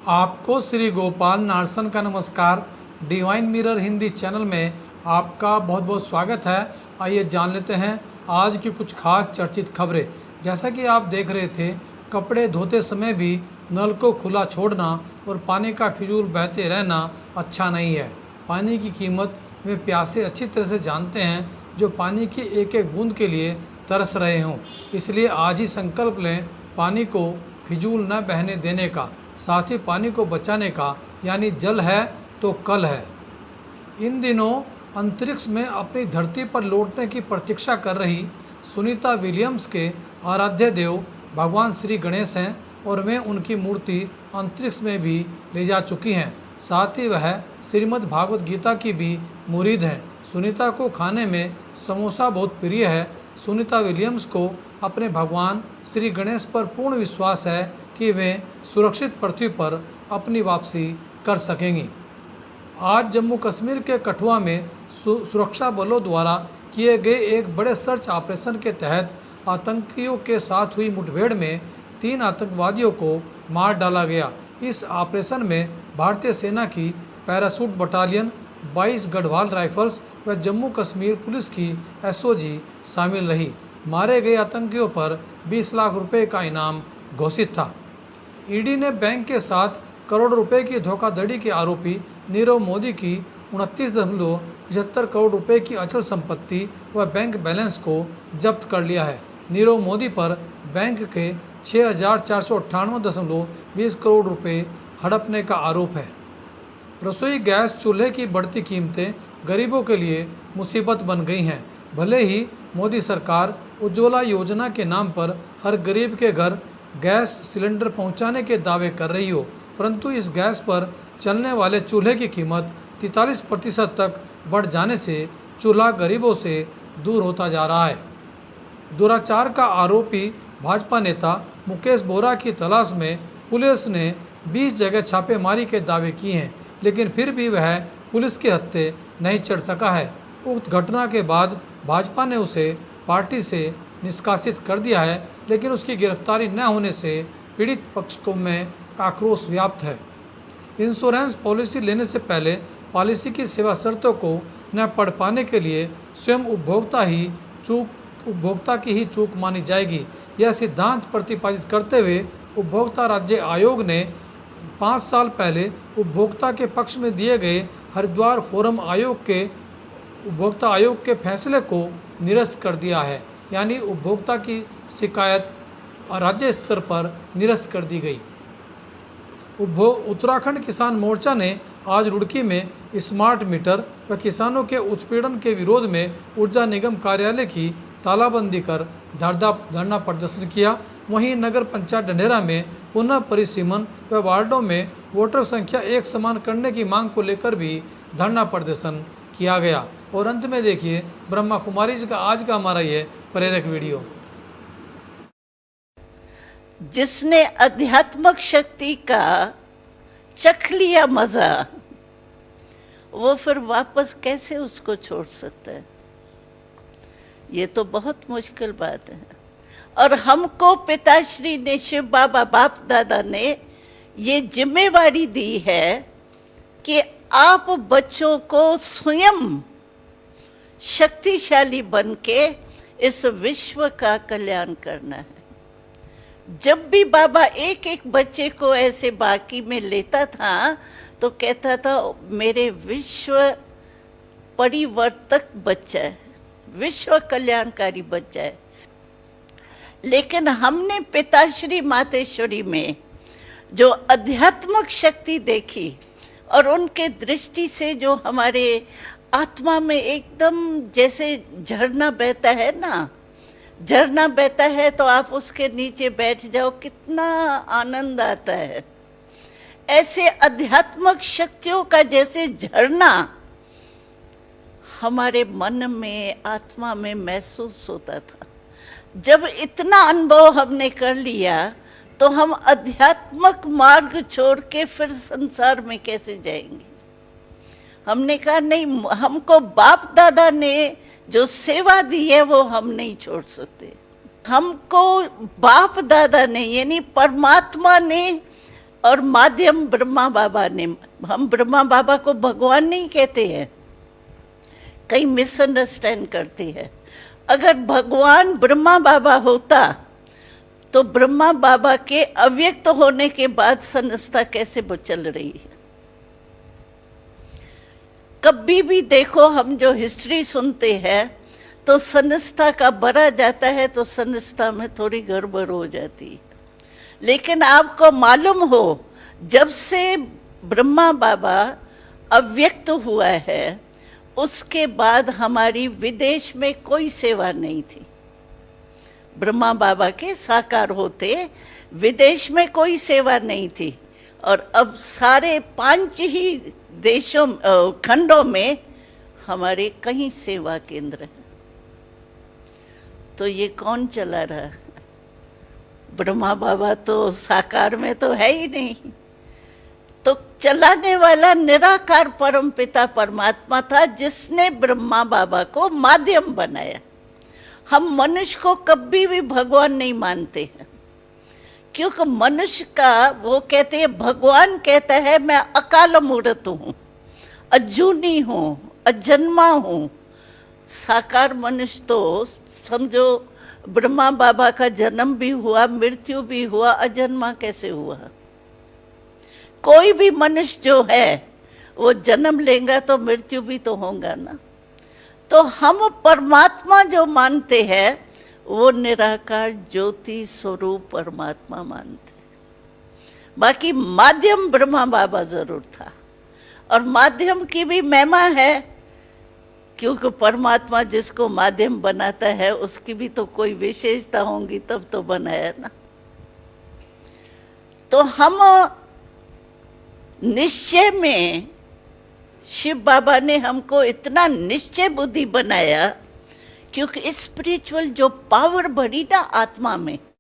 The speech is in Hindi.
आपको श्री गोपाल नारसन का नमस्कार। डिवाइन मिरर हिंदी चैनल में आपका बहुत बहुत स्वागत है। आइए जान लेते हैं आज की कुछ खास चर्चित खबरें। जैसा कि आप देख रहे थे, कपड़े धोते समय भी नल को खुला छोड़ना और पानी का फिजूल बहते रहना अच्छा नहीं है। पानी की कीमत वे प्यासे अच्छी तरह से जानते हैं जो पानी की एक एक बूंद के लिए तरस रहे हों। इसलिए आज ही संकल्प लें पानी को फिजूल न बहने देने का, साथ ही पानी को बचाने का, यानी जल है तो कल है। इन दिनों अंतरिक्ष में अपनी धरती पर लौटने की प्रतीक्षा कर रही सुनीता विलियम्स के आराध्य देव भगवान श्री गणेश हैं और वे उनकी मूर्ति अंतरिक्ष में भी ले जा चुकी हैं। साथ ही वह श्रीमद् भागवत गीता की भी मुरीद हैं। सुनीता को खाने में समोसा बहुत प्रिय है। सुनीता विलियम्स को अपने भगवान श्री गणेश पर पूर्ण विश्वास है कि वे सुरक्षित पृथ्वी पर अपनी वापसी कर सकेंगी। आज जम्मू कश्मीर के कठुआ में सुरक्षा बलों द्वारा किए गए एक बड़े सर्च ऑपरेशन के तहत आतंकियों के साथ हुई मुठभेड़ में 3 आतंकवादियों को मार डाला गया। इस ऑपरेशन में भारतीय सेना की पैराशूट बटालियन, 22 गढ़वाल राइफल्स व जम्मू कश्मीर पुलिस की एसओजी शामिल रही। मारे गए आतंकियों पर 20 लाख रुपए का इनाम घोषित था। ईडी ने बैंक के साथ करोड़ रुपए की धोखाधड़ी के आरोपी नीरव मोदी की 29.75 करोड़ रुपए की अचल संपत्ति व बैंक बैलेंस को जब्त कर लिया है। नीरव मोदी पर बैंक के 6,498.20 करोड़ रुपए हड़पने का आरोप है। रसोई गैस चूल्हे की बढ़ती कीमतें गरीबों के लिए मुसीबत बन गई हैं। भले ही मोदी सरकार उज्ज्वला योजना के नाम पर हर गरीब के घर गैस सिलेंडर पहुंचाने के दावे कर रही हो, परंतु इस गैस पर चलने वाले चूल्हे की कीमत 43% तक बढ़ जाने से चूल्हा गरीबों से दूर होता जा रहा है। दुराचार का आरोपी भाजपा नेता मुकेश बोरा की तलाश में पुलिस ने 20 जगह छापेमारी के दावे किए हैं, लेकिन फिर भी वह पुलिस के हत्थे नहीं चढ़ सका है। उक्त घटना के बाद भाजपा ने उसे पार्टी से निष्कासित कर दिया है, लेकिन उसकी गिरफ्तारी न होने से पीड़ित पक्ष को में आक्रोश व्याप्त है। इंश्योरेंस पॉलिसी लेने से पहले पॉलिसी की सेवा शर्तों को न पढ़ पाने के लिए स्वयं उपभोक्ता की ही चूक मानी जाएगी। यह सिद्धांत प्रतिपादित करते हुए उपभोक्ता राज्य आयोग ने 5 साल पहले उपभोक्ता के पक्ष में दिए गए हरिद्वार फोरम उपभोक्ता आयोग के फैसले को निरस्त कर दिया है, यानी उपभोक्ता की शिकायत राज्य स्तर पर निरस्त कर दी गई। उत्तराखंड किसान मोर्चा ने आज रुड़की में स्मार्ट मीटर व किसानों के उत्पीड़न के विरोध में ऊर्जा निगम कार्यालय की तालाबंदी कर धरना प्रदर्शन किया। वहीं नगर पंचायत ढंढेरा में पुनः परिसीमन व वार्डों में वोटर संख्या एक समान करने की मांग को लेकर भी धरना प्रदर्शन किया गया। और अंत में देखिए ब्रह्मा कुमारी जी का आज का हमारा ये प्रेरक वीडियो। जिसने आध्यात्मिक शक्ति का चख लिया मजा, वो फिर वापस कैसे उसको छोड़ सकता है? ये तो बहुत मुश्किल बात है। और हमको पिताश्री ने, शिव बाबा बाप दादा ने ये जिम्मेवारी दी है कि आप बच्चों को स्वयं शक्तिशाली बन के इस विश्व का कल्याण करना है। जब भी बाबा एक एक बच्चे को ऐसे बाकी में लेता था तो कहता था मेरे विश्व परिवर्तक बच्चा है, विश्व कल्याणकारी बच्चा है। लेकिन हमने पिताश्री मातेश्वरी में जो आध्यात्मिक शक्ति देखी और उनके दृष्टि से जो हमारे आत्मा में एकदम जैसे झरना बहता है ना, झरना बहता है तो आप उसके नीचे बैठ जाओ, कितना आनंद आता है। ऐसे आध्यात्मिक शक्तियों का जैसे झरना हमारे मन में, आत्मा में महसूस होता था। जब इतना अनुभव हमने कर लिया तो हम आध्यात्मिक मार्ग छोड़ के फिर संसार में कैसे जाएंगे? हमने कहा नहीं, हमको बाप दादा ने जो सेवा दी है वो हम नहीं छोड़ सकते। हमको बाप दादा ने यानी परमात्मा ने और माध्यम ब्रह्मा बाबा ने। हम ब्रह्मा बाबा को भगवान नहीं कहते हैं, कई मिसअंडरस्टैंड करते हैं। अगर भगवान ब्रह्मा बाबा होता तो ब्रह्मा बाबा के अव्यक्त होने के बाद संस्था कैसे चल रही है? कभी भी देखो, हम जो हिस्ट्री सुनते हैं तो संस्था का बढ़ा जाता है तो संस्था में थोड़ी गड़बड़ हो जाती है। लेकिन आपको मालूम हो, जब से ब्रह्मा बाबा अव्यक्त हुआ है उसके बाद हमारी विदेश में कोई सेवा नहीं थी। ब्रह्मा बाबा के साकार होते विदेश में कोई सेवा नहीं थी, और अब सारे 5 ही देशों खंडों में हमारे कई सेवा केंद्र हैं। तो ये कौन चला रहा है? ब्रह्मा बाबा तो साकार में तो है ही नहीं, तो चलाने वाला निराकार परमपिता परमात्मा था जिसने ब्रह्मा बाबा को माध्यम बनाया। हम मनुष्य को कभी भी भगवान नहीं मानते हैं, क्योंकि मनुष्य का, वो कहते हैं, भगवान कहता है मैं अकाल मूर्त हूँ, अजूनी हूँ, अजन्मा हूँ। साकार मनुष्य तो समझो ब्रह्मा बाबा का जन्म भी हुआ, मृत्यु भी हुआ, अजन्मा कैसे हुआ? कोई भी मनुष्य जो है वो जन्म लेगा तो मृत्यु भी तो होगा ना। तो हम परमात्मा जो मानते हैं वो निराकार ज्योति स्वरूप परमात्मा मानते हैं। बाकी माध्यम ब्रह्मा बाबा जरूर था, और माध्यम की भी महिमा है, क्योंकि परमात्मा जिसको माध्यम बनाता है उसकी भी तो कोई विशेषता होंगी, तब तो बनाया ना। तो हम निश्चय में, शिव बाबा ने हमको इतना निश्चय बुद्धि बनाया, क्योंकि स्पिरिचुअल जो पावर बढ़ी ना आत्मा में,